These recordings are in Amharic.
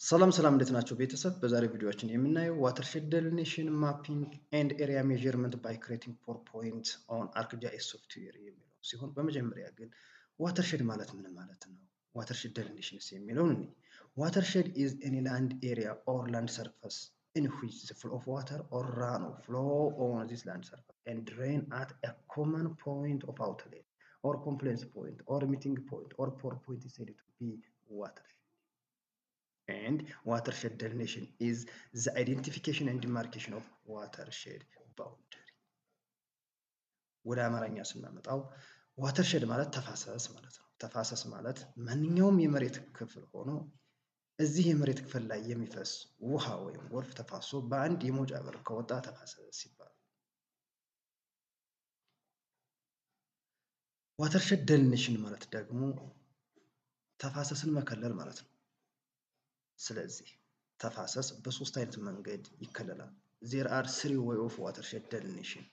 ሰላም ሰላም እንዴት ናቸው ቤተሰብ? በዛሬ ቪዲዮአችን የምናየው ዋተርሼድ ደሊኔሽን ማፒንግ ኤንድ ኤሪያ ሜዠርመንት ባይ ክሬቲንግ ፖር ፖይንት ኦን አርክጂአይኤስ ሶፍትዌር የሚለው ሲሆን በመጀመሪያ ግን ዋተርሼድ ማለት ምን ማለት ነው? ዋተርሼድ ደሊኔሽንስ የሚለውን እንይ። ዋተርሼድ ኢዝ ኤኒ ላንድ ኤሪያ ኦር ላንድ ሰርፈስ in which the flow of water or runoff flow on this land surface and drain at a common point of outlet or confluence point or meeting point or pour point is said to be watershed. And watershed delineation is the identification and demarcation of watershed boundary. ወደ አማርኛ ስናመጣው ዋተርሼድ ማለት ተፋሰስ ማለት ነው። ተፋሰስ ማለት ማንኛውም የመሬት ክፍል ሆኖ እዚህ የመሬት ክፍል ላይ የሚፈስ ውሃ ወይም ጎርፍ ተፋሶ በአንድ የመውጫ በር ከወጣ ተፋሰስ ይባላል። ዋተርሼድ ደሊኔሽን ማለት ደግሞ ተፋሰስን መከለል ማለት ነው። ስለዚህ ተፋሰስ በሶስት አይነት መንገድ ይከለላል። There are three ways of watershed delineation.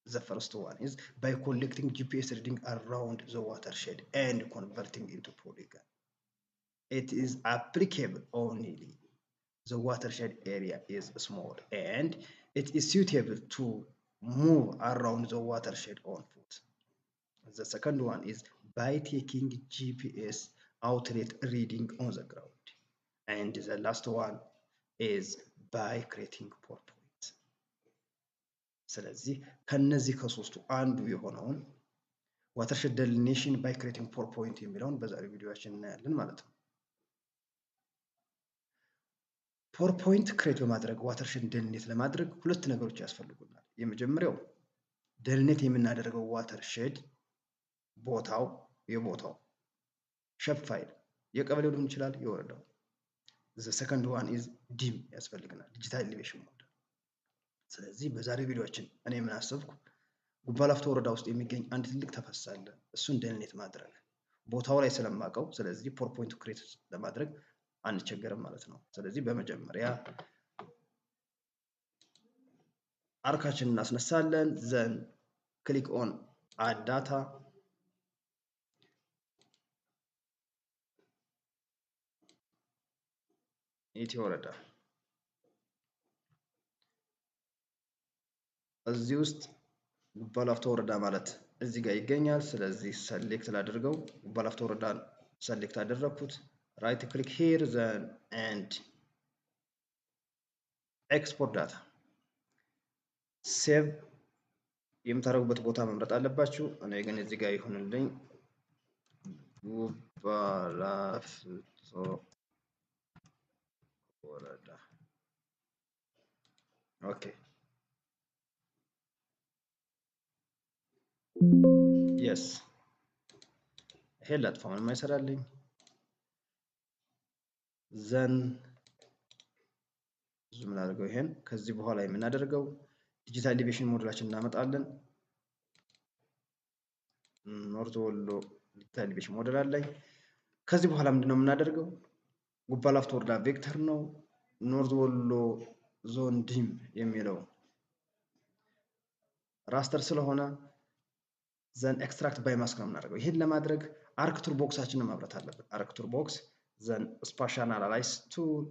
The first one is by collecting GPS reading around the watershed and converting into polygon. It is applicable only the watershed area is small and it is suitable to move around the watershed on foot. The second one is by taking GPS outlet reading on the ground. And the last one is by creating pour points. ስለዚህ ከነዚህ ከሶስቱ አንዱ የሆነውን ዋተርሼድ ደሊኔሽን ባይ ክሬቲንግ ፖር ፖይንት የሚለውን በዛሬው ቪዲዮአችን እናያለን ማለት ነው። ፖር ፖይንት ክሬት በማድረግ ዋተርሼድ ደሊኔት ለማድረግ ሁለት ነገሮች ያስፈልጉናል። የመጀመሪያው ደሊኔት የምናደርገው ዋተርሼድ የቦታው ሼፕ ፋይል የቀበሌው ሊሆን ይችላል የወረዳው። The second one is ዲም ያስፈልገናል ዲጂታል ኤሌቬሽን ሞዴል። ስለዚህ በዛሬው ቪዲዮአችን እኔ ምን አሰብኩ ጉባ ላፍቶ ወረዳ ውስጥ የሚገኝ አንድ ትልቅ ተፋሰስ አለ። እሱን ደሊኔት ማድረግ ቦታው ላይ ስለማውቀው ስለዚህ ፖር ፖይንት ክሬት ለማድረግ አንቸገርም ማለት ነው። ስለዚህ በመጀመሪያ አርካችንን እናስነሳለን። ዘን ክሊክ ኦን አድ ዳታ ኢትዮ ወረዳ እዚህ ውስጥ ጉባ ላፍቶ ወረዳ ማለት እዚህ ጋር ይገኛል። ስለዚህ ሰሌክት ላድርገው። ጉባ ላፍቶ ወረዳን ሰሌክት አደረኩት። ራይት ክሊክ ሂር ዘን ኤንድ ኤክስፖርት ዳታ ሴቭ የምታደርጉበት ቦታ መምረጥ አለባችሁ። እኔ ግን እዚህ ጋር ይሁንልኝ ጉባ ላፍቶ ወረዳ። ኦኬ የስ ይሄ ላጥፋው ምንም አይሰራልኝ። ዘን ዙም ላድርገው ይሄን። ከዚህ በኋላ የምናደርገው ዲጂታል ኤሌቬሽን ሞዴላችን እናመጣለን። ኖርዝ ወሎ ዲጂታል ኤሌቬሽን ሞዴል አለኝ። ከዚህ በኋላ ምንድነው የምናደርገው ጉባ ላፍቶ ወረዳ ቬክተር ነው። ኖርዝ ወሎ ዞን ዲም የሚለው ራስተር ስለሆነ ዘን ኤክስትራክት ባይ ማስክ ነው የምናደርገው። ይሄን ለማድረግ አርክቱር ቦክሳችንን ማብራት አለብን። አርክቱር ቦክስ ዘን ስፓሻል አናላይዝ ቱል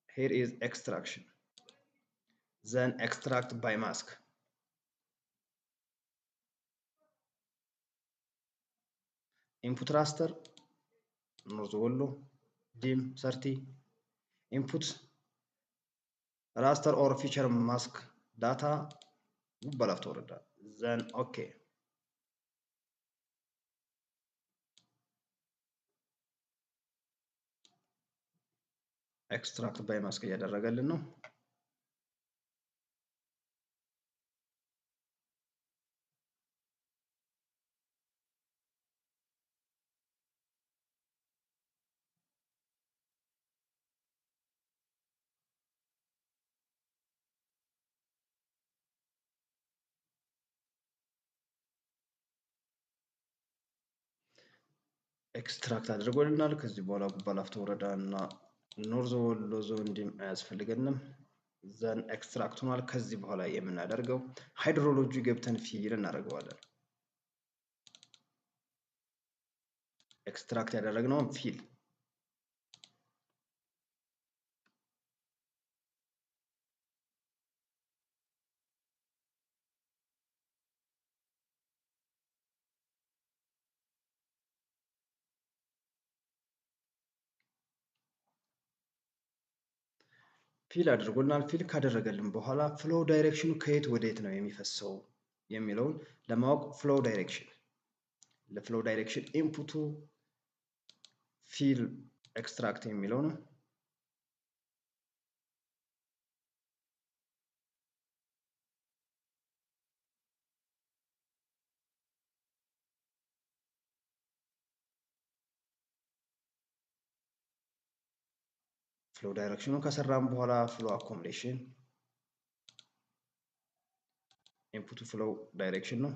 ሄር ኢዝ ኤክስትራክሽን ዘን ኤክስትራክት ባይ ማስክ ኢንፑት ራስተር ኖርዝ ወሎ ዲም 30 ኢንፑት ራስተር ኦር ፊቸር ማስክ ዳታ ጉባ ላፍቶ ወረዳ ዘን ኦኬ ኤክስትራክት ባይ ማስክ እያደረገልን ነው። ኤክስትራክት አድርጎልናል። ከዚህ በኋላ ጉባ ላፍቶ ወረዳ እና ኖርዝ ወሎ ዞን ዲም አያስፈልገንም። ዘን ኤክስትራክት ሆኗል። ከዚህ በኋላ የምናደርገው ሃይድሮሎጂ ገብተን ፊል እናደርገዋለን። ኤክስትራክት ያደረግነውን ፊል ፊል አድርጎናል። ፊል ካደረገልን በኋላ ፍሎ ዳይሬክሽኑ ከየት ወዴት ነው የሚፈሰው የሚለውን ለማወቅ ፍሎ ዳይሬክሽን ለፍሎ ዳይሬክሽን ኢንፑቱ ፊል ኤክስትራክት የሚለው ነው። ፍሎ ዳይሬክሽኑ ከሰራን በኋላ ፍሎ አኮሞዴሽን ኢንፑቱ ፍሎ ዳይሬክሽን ነው።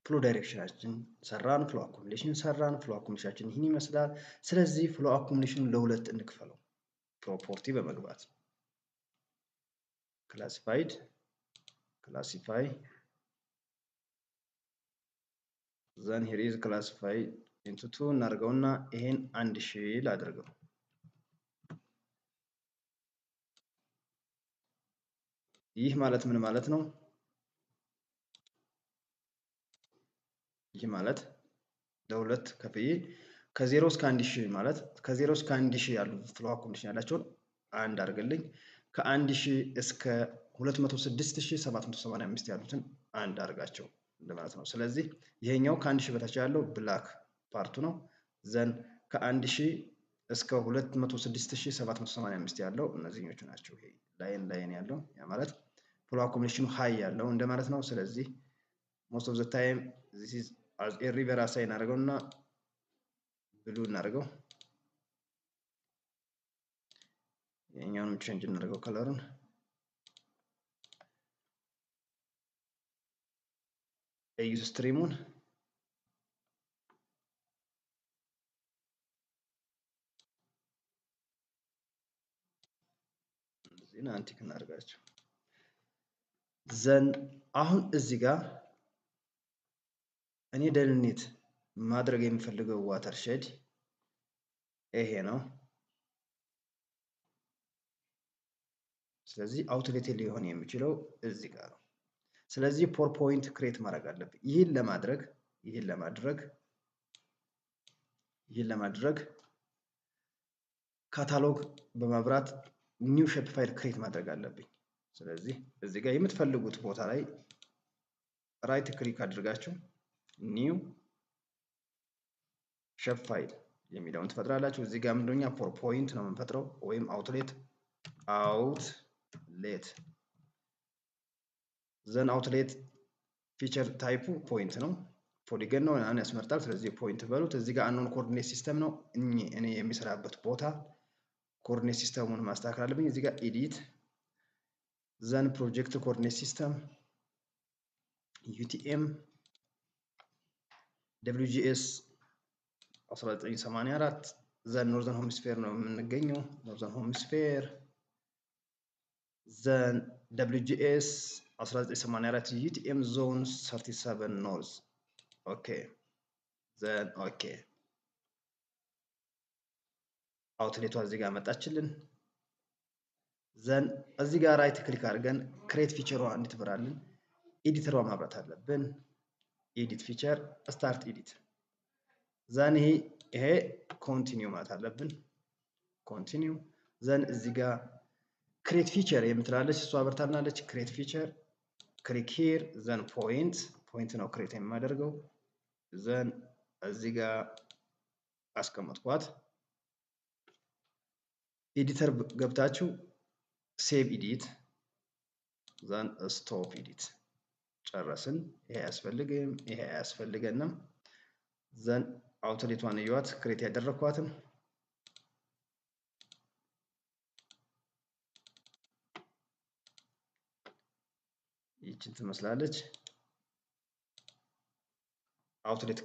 ፍሎ ዳይሬክሽናችን ሰራን፣ ፍሎ አኮሞዴሽን ሰራን። ፍሎ አኮሞዴሽናችን ይህን ይመስላል። ስለዚህ ፍሎ አኮሞዴሽኑን ለሁለት እንክፈለው ፕሮፐርቲ በመግባት ክላሲፋይድ ክላሲፋይ ዘን ሂር ኢዝ ክላሲፋይ ኢንቱ ቱ እናድርገውና ይሄን 1000 ላድርገው። ይህ ማለት ምን ማለት ነው? ይህ ማለት ለሁለት ከፍዬ ከ0 እስከ 1000 ማለት ከ0 እስከ 1000 ያሉ ፍሎ አኮሞዴሽን ያላቸውን አንድ አድርግልኝ፣ ከ1000 እስከ 206785 ያሉትን አንድ አድርጋቸው እንደማለት ነው። ስለዚህ ይሄኛው ከ1000 በታች ያለው ብላክ ፓርቱ ነው። ዘን ከ1000 እስከ 206785 ያለው እነዚህኞቹ ናቸው። ይሄ ላይን ያለው ያ ማለት ፍሎ አኮሞዴሽኑ ሃይ ያለው እንደማለት ነው። ስለዚህ ሞስት ኦፍ ዘ ታይም ዚስ ኢዝ አዝ ኤ ሪቨር አሳይን አድርገውና ብሉ እናድርገው። የኛውንም ቼንጅ እናድርገው ከለሩን። ዩዝ ስትሪሙን እዚህን አንቲክ እናድርጋቸው። ዘን አሁን እዚህ ጋር እኔ ደህንነት ማድረግ የሚፈልገው ዋተር ሼድ ይሄ ነው። ስለዚህ አውትሌት ሊሆን የሚችለው እዚህ ጋር ነው። ስለዚህ ፖር ፖይንት ክሬት ማድረግ አለብኝ። ይህን ለማድረግ ካታሎግ በማብራት ኒው ሼፕ ፋይል ክሬት ማድረግ አለብኝ። ስለዚህ እዚህ ጋር የምትፈልጉት ቦታ ላይ ራይት ክሊክ አድርጋችሁ ኒው ሼፕ ፋይል የሚለውን ትፈጥራላችሁ። እዚህ ጋር ምንድነኛ ፖር ፖይንት ነው የምንፈጥረው ወይም አውትሌት ዘን አውትሌት ፊቸር ታይፑ ፖይንት ነው። ፖሊገን ነው ያን ያስመርጣል። ስለዚህ ፖይንት በሉት። እዚህ ጋር አንኖን ኮኦርዲኔት ሲስተም ነው እኔ የሚሰራበት ቦታ ኮኦርዲኔት ሲስተሙን ማስተካከል አለብኝ። እዚህ ጋር ኤዲት ዘን ፕሮጀክት ኮኦርዲኔት ሲስተም ዩቲኤም WGS 1984 ዘን ኖርዘርን ሄሚስፌር ነው የምንገኘው። ኖርዘርን ሄሚስፌር ዘን WGS 1984 UTM ዞን 37 ኖርዝ ኦኬ ዘን ኦኬ አውትሌቷ እዚህ ጋር መጣችልን። ዘን እዚህ ጋር ራይት ክሊክ አድርገን ክሬት ፊቸሯ እንድትበራልን ኤዲተሯ ማብራት አለብን። ኤዲት ፊቸር ስታርት ኤዲት ዘን ይሄ ኮንቲኒው ማለት አለብን። ኮንቲኒው ዘን እዚህ ጋር ክሬት ፊቸር የምትላለች እሷ አበርታናለች። ክሬት ፊቸር ክሊክ ሂር ዘን ፖይንት ነው ክሬት የማደርገው። ዘን እዚህ ጋር አስቀመጥኳት። ኤዲተር ገብታችሁ ሴቭ ኤዲት ዘን ስቶፕ ኤዲት ጨረስን። ይሄ አያስፈልግም፣ ይሄ አያስፈልገንም። ዘን አውትሌቷን እዩዋት ክሬት ያደረኳትን ይችን ትመስላለች። አውትሌት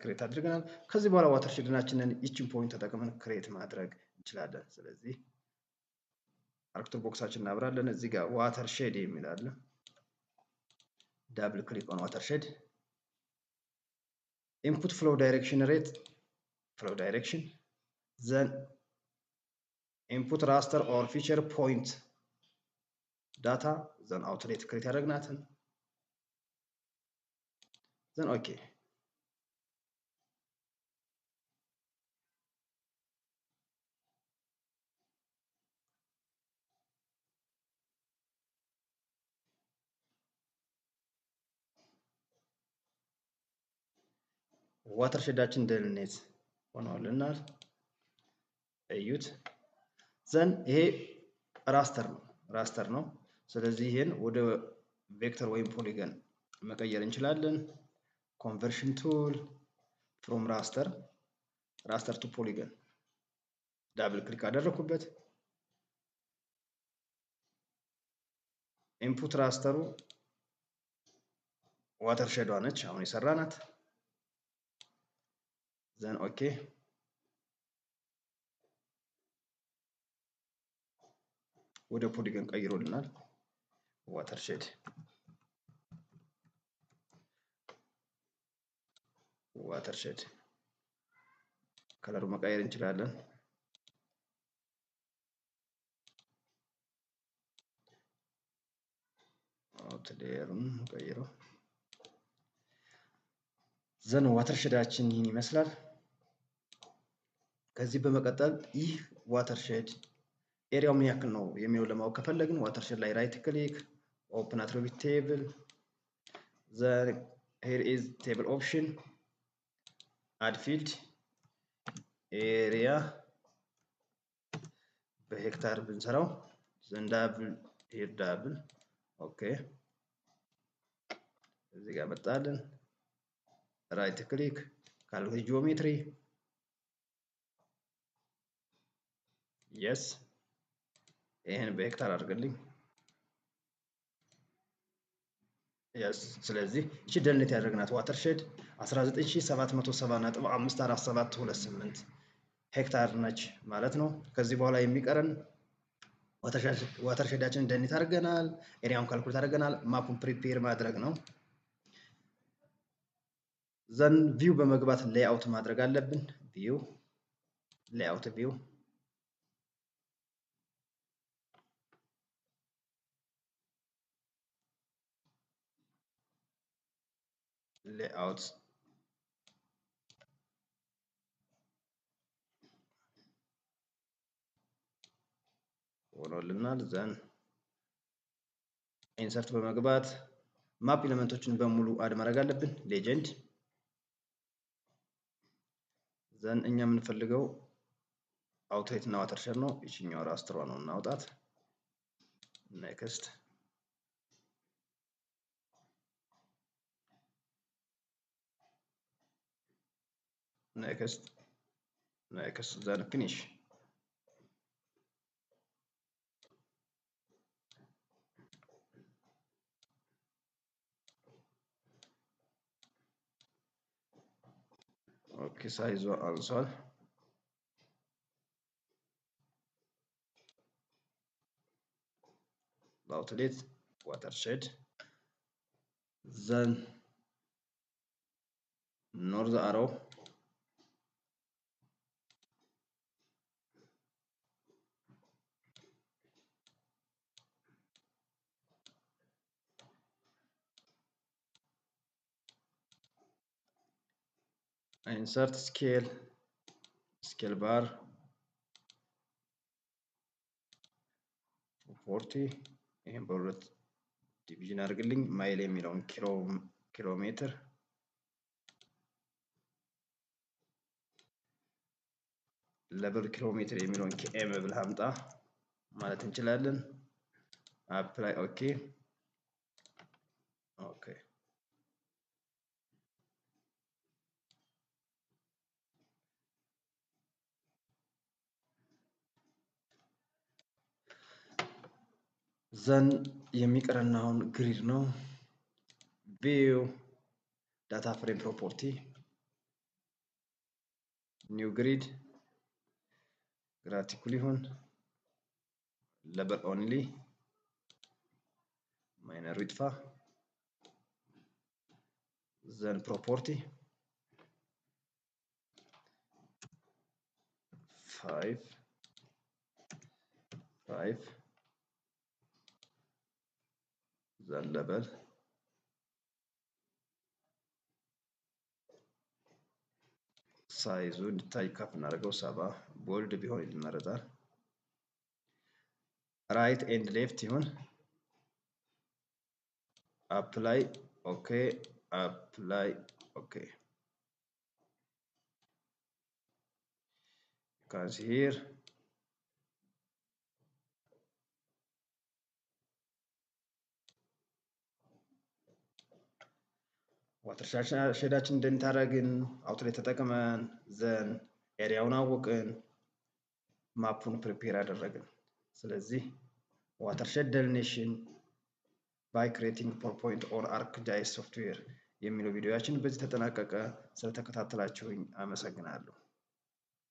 ክሬት አድርገናል። ከዚህ በኋላ ዋተር ሼድናችንን ይችን ፖይንት ተጠቅመን ክሬት ማድረግ እንችላለን። ስለዚህ አርክተር ቦክሳችን እናብራለን። እዚህ ጋር ዋተር ሼድ የሚል አለ። ዳብል ክሊክ ኦን ዋተር ሼድ input flow direction rate, flow direction, then input raster or feature point data, then outlet create ያደረግናትን then okay. ዋተርሼዳችን ደህንነት ሆኗልና እዩት። ዘን ይሄ ራስተር ነው። ስለዚህ ይሄን ወደ ቬክተር ወይም ፖሊገን መቀየር እንችላለን። ኮንቨርሽን ቱል ፍሮም ራስተር ቱ ፖሊገን ዳብል ክሊክ አደረኩበት። ኢንፑት ራስተሩ ዋተርሼዷ ነች አሁን የሰራናት። ዘን ኦኬ ወደ ፖሊገን ቀይሮልናል። ዋተርሼድ ከለሩ መቀየር እንችላለን። አውትሌየሩን ቀይሮ ዘን ዋተርሼዳችን ይህን ይመስላል። ከዚህ በመቀጠል ይህ ዋተርሼድ ኤሪያው ምን ያክል ነው የሚለው ለማወቅ ከፈለግን ዋተርሼድ ላይ ራይት ክሊክ ኦፕን አትሪቢዩት ቴብል ዘን here is table option add field area በሄክታር ብንሰራው ዘን ዳብል ኦኬ እዚህ ጋር መጣልን። ራይት ክሊክ ካልኩሌት ጂኦሜትሪ yes ይሄን በሄክታር አድርግልኝ yes። ስለዚህ እቺ ደህንነት ያደረግናት ዋተርሼድ 19770.54728 ሄክታር ነች ማለት ነው። ከዚህ በኋላ የሚቀረን ዋተርሼዳችንን ደህንነት አድርገናል፣ ኤሪያውን ካልኩሌት አድርገናል፣ ማፑን ፕሪፔር ማድረግ ነው። ዘን ቪው በመግባት ሌአውት ማድረግ አለብን። ሌአውት ቪው ሌአውት ሆኖልናል። ዘን ኢንሰርት በመግባት ማፕ ኤሌመንቶችን በሙሉ አድ ማድረግ አለብን። ሌጀንድ ዘን እኛ የምንፈልገው አውትሌት እና ዋተርሼድ ነው። ይችኛው ራስተሯ ነው እናውጣት። ኔክስት ዘን ፊኒሽ ኦኬ ሳይዟ አንሷል። outlet watershed then north arrow insert scale bar 40 ይሄን በሁለት ዲቪዥን አድርግልኝ። ማይል የሚለውን ኪሎ ሜትር ለብል ኪሎ ሜትር የሚለውን ኪኤም ብል ሀምጣ ማለት እንችላለን። አፕላይ ኦኬ ዘን የሚቀረን አሁን ግሪድ ነው። ቪው ዳታ ፍሬም ፕሮፐርቲ ኒው ግሪድ ግራቲኩል ይሁን ለበር ኦንሊ ማይነሩ ይጥፋ። ዘን ፕሮፐርቲ 5 the level ሳይዙ እንዲታይ ከፍ እናደርገው 7 ቦልድ ቢሆን ይመረጣል። ራይት ኤንድ ሌፍት ይሁን apply okay apply okay because here ዋተር ሼዳችን እንደንታረግን አውትሌት ተጠቅመን ዘን ኤሪያውን አወቅን ማፑን ፕሪፔር አደረግን። ስለዚህ ዋተር ሼድ ደሊኔሽን ባይ ክሬቲንግ ፖር ፖይንት ኦን ArcGIS ሶፍትዌር የሚለው ቪዲዮአችን በዚህ ተጠናቀቀ። ስለተከታተላችሁኝ አመሰግናለሁ።